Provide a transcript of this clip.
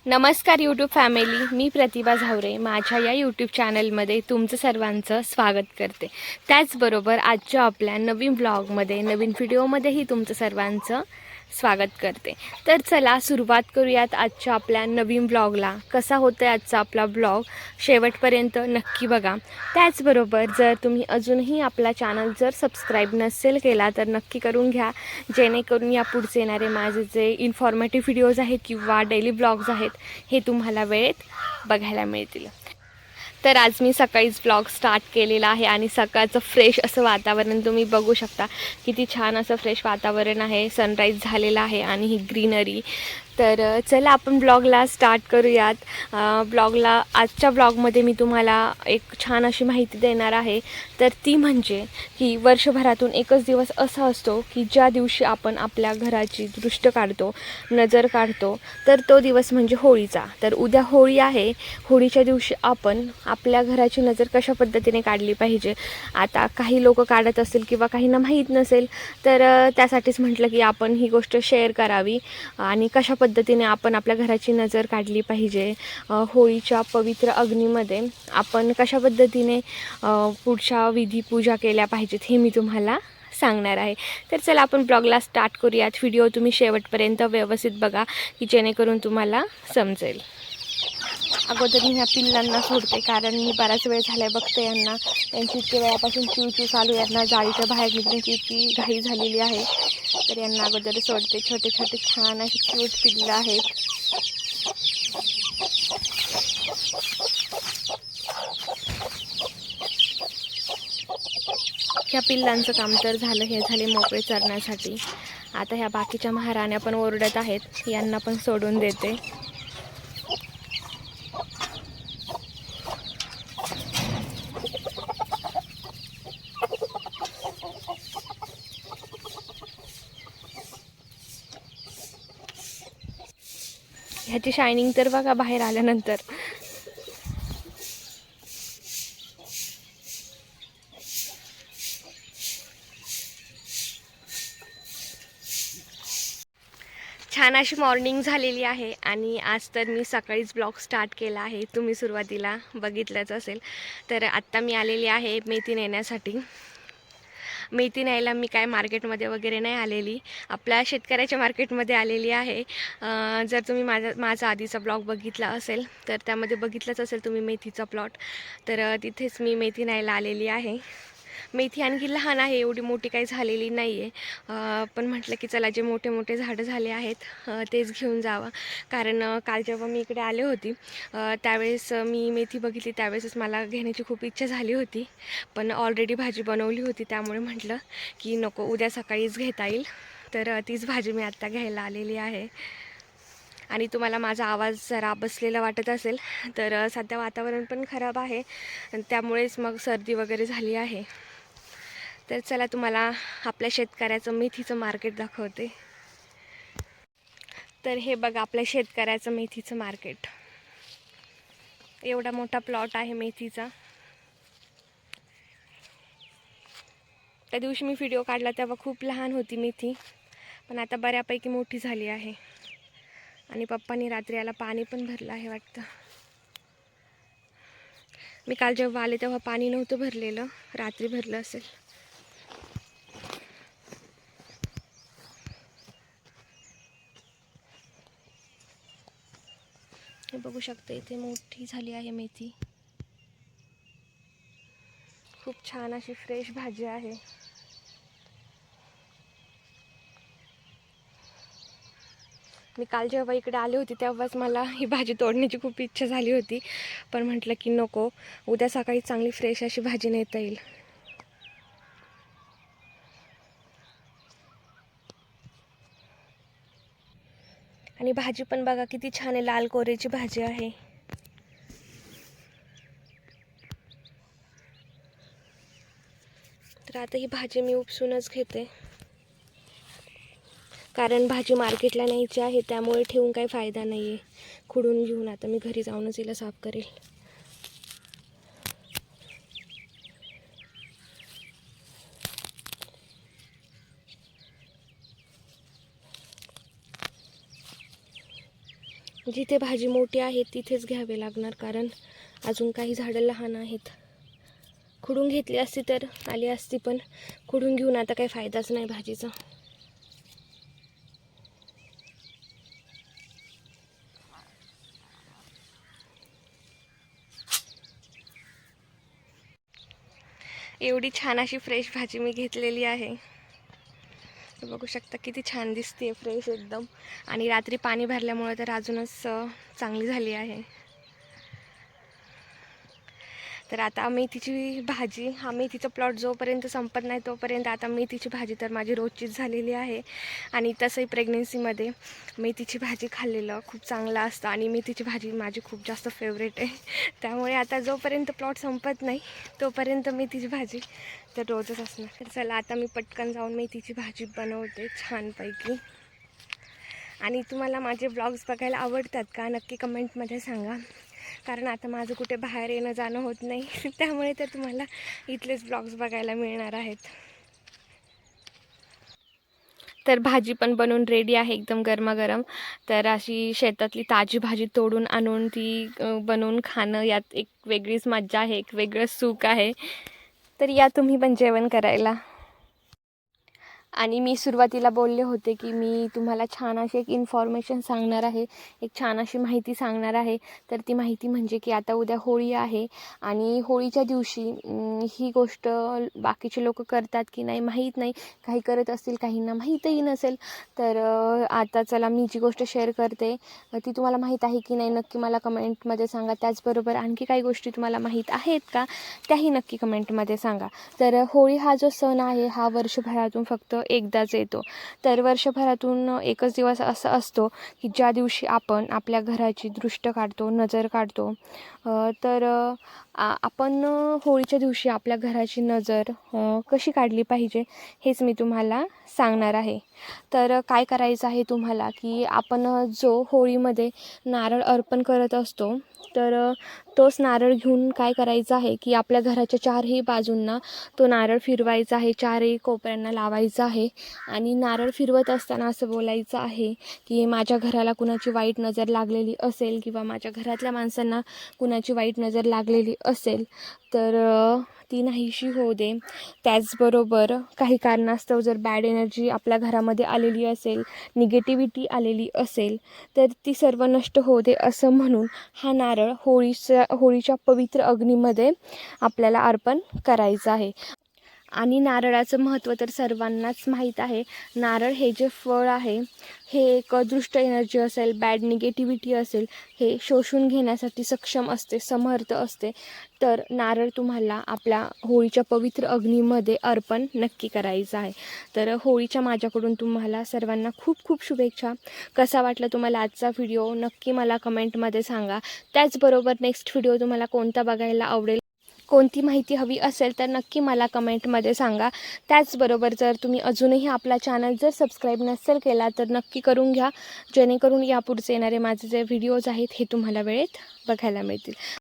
नमस्कार YouTube family, मी प्रतिभा झावरे माझ्या या यूट्यूब चॅनलमध्ये तुमचं सर्वांचं स्वागत करते. त्याचबरोबर आजच्या आपल्या नवीन ब्लॉगमध्ये नवीन व्हिडिओमध्येही तुमचं सर्वांचं स्वागत करते. तर चला सुरुवात करूयात आजच्या आपल्या नवीन ब्लॉगला. कसा होतं आहे आजचा आपला ब्लॉग शेवटपर्यंत नक्की बघा. त्याचबरोबर जर तुम्ही अजूनही आपला चॅनल जर सबस्क्राईब नसेल केला तर नक्की करून घ्या, जेणेकरून या पुढचे येणारे माझे जे इन्फॉर्मेटिव्ह व्हिडिओज आहेत किंवा डेली ब्लॉग्स आहेत हे तुम्हाला वेळेत बघायला मिळतील. तर आज मी सकाळीच ब्लॉग स्टार्ट केलेला आहे आणि सकाळचं फ्रेश असं वातावरण तुम्ही बघू शकता. किती छान असं फ्रेश वातावरण आहे, सनराईज झालेला आहे आणि ही ग्रीनरी. तर चला आपण ब्लॉगला स्टार्ट करूयात. आजच्या ब्लॉगमध्ये मी तुम्हाला एक छान अशी माहिती देणार आहे. तर ती म्हणजे की वर्षभरातून एकच दिवस असा असतो की ज्या दिवशी आपण आपल्या घराची दृष्ट काढतो, नजर काढतो. तर तो दिवस म्हणजे होळीचा. तर उद्या होळी आहे. होळीच्या दिवशी आपण आपल्या घराची नजर कशा पद्धतीने काढली पाहिजे, आता काही लोक काढत असतील किंवा काहींना माहीत नसेल, तर त्यासाठीच म्हटलं की आपण ही गोष्ट शेअर करावी आणि कशा पद्धतीने आपण आपल्या घराची नजर काढली पाहिजे. होळीच्या पवित्र अग्नीमध्ये आपण कशा पद्धतीने पुढच्या विधी पूजा केल्या पाहिजेत हे मी तुम्हाला सांगणार आहे. तर चला आपण ब्लॉगला स्टार्ट करूयात. व्हिडिओ तुम्ही शेवटपर्यंत व्यवस्थित बघा की जेणेकरून तुम्हाला समजेल. अगोदर मी ह्या पिल्लांना सोडते, कारण मी बराच वेळ झाला बघते यांना. यांची इतके वेळापासून चिवचिव चालू, यांना जाळीच्या बाहेर निघण्याची इतकी घाई झालेली आहे. तर यांना अगोदर सोडते. छोटे छोटे छान अशी क्यूट पिल्लं आहेत. ह्या पिल्लांचं काम तर झालं, हे झाले मोकळे चरण्यासाठी. आता ह्या बाकीच्या महाराण्या पण ओरडत आहेत, यांना पण सोडून देते. ह्याची शायनिंग तर बघा बाहेर आल्यानंतर. छान अशी मॉर्निंग झालेली आहे आणि आज तर मी सकाळीच ब्लॉग स्टार्ट केला आहे. तुम्ही सुरुवातीला बघितलंच असेल. तर आत्ता मी आलेली आहे मेथी नेण्यासाठी. मेथी न्यायला मी काय मार्केटमध्ये वगैरे नाही आलेली, आपल्या शेतकऱ्याच्या मार्केटमध्ये आलेली आहे. जर तुम्ही माझा आधीचा ब्लॉग बघितला असेल तर त्यामध्ये बघितलंच असेल तुम्ही मेथीचा प्लॉट. तर तिथेच मी मेथी न्यायला आलेली आहे. मेथी आणखी लहान आहे, एवढी मोठी काही झालेली नाही आहे. पण म्हटलं की चला जे मोठे मोठे झाडं झाले आहेत तेच घेऊन जावं. कारण काल जेव्हा मी इकडे आले होती त्यावेळेस मी मेथी बघितली, त्यावेळेसच मला घेण्याची खूप इच्छा झाली होती. पण ऑलरेडी भाजी बनवली होती, त्यामुळे म्हटलं की नको, उद्या सकाळीच घेता येईल. तर तीच भाजी मी आत्ता घ्यायला आलेली आहे. आणि तुम्हाला माझा आवाज जरा बसलेला वाटत असेल, तर सध्या वातावरण पण खराब आहे, त्यामुळेच मग सर्दी वगैरे झाली आहे. तर चला तुम्हाला आपल्या शेतकऱ्याचं मेथीचं मार्केट दाखवते. तर हे बघा आपल्या शेतकऱ्याचं मेथीचं मार्केट. एवढा मोठा प्लॉट आहे मेथीचा. त्या दिवशी मी व्हिडिओ काढला तेव्हा खूप लहान होती मेथी, पण आता बऱ्यापैकी मोठी झाली आहे. आणि पप्पांनी रात्री याला पाणी पण भरलं आहे वाटतं. मी काल जेव्हा आले तेव्हा पाणी नव्हतं भरलेलं, रात्री भरलं असेल. हे बघू शकता, इथे मोठी झाली आहे मेथी. खूप छान अशी फ्रेश भाजी आहे. मी काल जेव्हा इकडे आले होते तेव्हाच मला ही भाजी तोडण्याची खूप इच्छा झाली होती, पण म्हटलं की नको, उद्या सकाळी चांगली फ्रेश अशी भाजी नेता येईल. आणि भाजी पण बघा किती छान आहे, लाल कोरेची भाजी आहे. तर आता ही भाजी मी उपसूनच घेते, कारण भाजी मार्केटला न्यायची आहे, त्यामुळे ठेवून काही फायदा नाही आहे. खुडून घेऊन आता मी घरी जाऊनच हिला साफ करेल. जिथे भाजी मोठी आहे तिथेच घ्यावे लागणार, कारण अजून काही झाडं लहान आहेत. खुडून घेतली असती तर आली असती, पण खुडून घेऊन आता काही फायदाच नाही भाजीचा. एवढी छान अशी फ्रेश भाजी मी घेतलेली आहे. बघू शकता किती छान दिसते, फ्रेश एकदम. आणि रात्री पाणी भरल्यामुळे तर अजूनच चांगली झाली आहे. तर आता मेथीची भाजी, हा मेथीचा प्लॉट जोपर्यंत संपत नाही तोपर्यंत आता मेथीची भाजी तर माझी रोजचीच झालेली आहे. आणि तसंही प्रेग्नेन्सीमध्ये मेथीची भाजी खाल्लेलं खूप चांगलं असतं आणि मेथीची भाजी माझी खूप जास्त फेवरेट आहे. त्यामुळे आता जोपर्यंत प्लॉट संपत नाही तोपर्यंत मेथीची भाजी तर रोजच असणार. तर चला आता मी पटकन जाऊन मेथीची भाजी बनवते छानपैकी. आणि तुम्हाला माझे ब्लॉग्स बघायला आवडतात का नक्की कमेंटमध्ये सांगा, कारण आता माझं कुठे बाहेर येणं जाणं होत नाही. त्यामुळे तर तुम्हाला इथलेच ब्लॉग्स बघायला मिळणार आहेत. तर भाजी पण बनवून रेडी आहे एकदम गरमागरम. तर अशी शेतातली ताजी भाजी तोडून आणून ती बनवून खाणं, यात एक वेगळीच मज्जा आहे, एक वेगळं सुख आहे. तर या तुम्ही पण जेवण करायला. आणि मी सुरुवातीला बोलले होते की मी तुम्हाला छान अशी एक इन्फॉर्मेशन सांगणार आहे, एक छान अशी माहिती सांगणार आहे. तर ती माहिती म्हणजे की आता उद्या होळी आहे आणि होळीच्या दिवशी ही गोष्ट बाकीचे लोक करतात की नाही माहीत नाही, काही करत असतील, काहींना माहीतही नसेल. तर आता चला मी जी गोष्ट शेअर करते ती तुम्हाला माहीत आहे की नाही नक्की मला कमेंटमध्ये सांगा. त्याचबरोबर आणखी काही गोष्टी तुम्हाला माहीत आहेत का त्याही नक्की कमेंटमध्ये सांगा. तर होळी हा जो सण आहे हा वर्षभरातून फक्त एकदाच येतो. तर वर्षभरातून एकच दिवस असा असतो की ज्या दिवशी आपण आपल्या घराची दृष्ट काढतो, नजर काढतो. तर आपण होळीच्या दिवशी आपल्या घराची नजर कशी काढली पाहिजे हेच मी तुम्हाला सांगणार आहे. तर काय करायचं आहे तुम्हाला की आपण जो होळीमध्ये नारळ अर्पण करत असतो तर तोच नारळ घेऊन काय करायचं आहे की आपल्या घराच्या चारही बाजूंना तो नारळ फिरवायचा आहे, चारही कोपऱ्यांना लावायचा आहे. आणि नारळ फिरवत असताना असं बोलायचं आहे की माझ्या घराला कुणाची वाईट नजर लागलेली असेल किंवा माझ्या घरातल्या माणसांना कुणाची वाईट नजर लागलेली असेल तर ती नाहीशी होऊ दे. त्याचबरोबर काही कारणास्तव जर बॅड एनर्जी आपल्या घरामध्ये आलेली असेल, निगेटिव्हिटी आलेली असेल तर ती सर्व नष्ट होऊ दे असं म्हणून हा नारळ होळीच्या पवित्र अग्नीमध्ये आपल्याला अर्पण करायचं आहे. आणि नारळाचं महत्त्व तर सर्वांनाच माहीत आहे. नारळ हे जे फळ आहे हे एक दृष्ट एनर्जी असेल, बॅड निगेटिव्हिटी असेल, हे शोषून घेण्यासाठी सक्षम असते, समर्थ असते. तर नारळ तुम्हाला आपल्या होळीच्या पवित्र अग्नीमध्ये अर्पण नक्की करायचं आहे. तर होळीच्या माझ्याकडून तुम्हाला सर्वांना खूप खूप शुभेच्छा. कसा वाटला तुम्हाला आजचा व्हिडिओ नक्की मला कमेंटमध्ये सांगा. त्याचबरोबर नेक्स्ट व्हिडिओ तुम्हाला कोणता बघायला आवडेल, कोणती माहिती हवी असेल तर नक्की मला कमेंटमध्ये सांगा. त्याचबरोबर जर तुम्ही अजूनही आपला चॅनल जर सबस्क्राईब नसेल केला तर नक्की करून घ्या, जेणेकरून यापुढचे येणारे माझे जे व्हिडिओज आहेत हे तुम्हाला वेळेत बघायला मिळतील.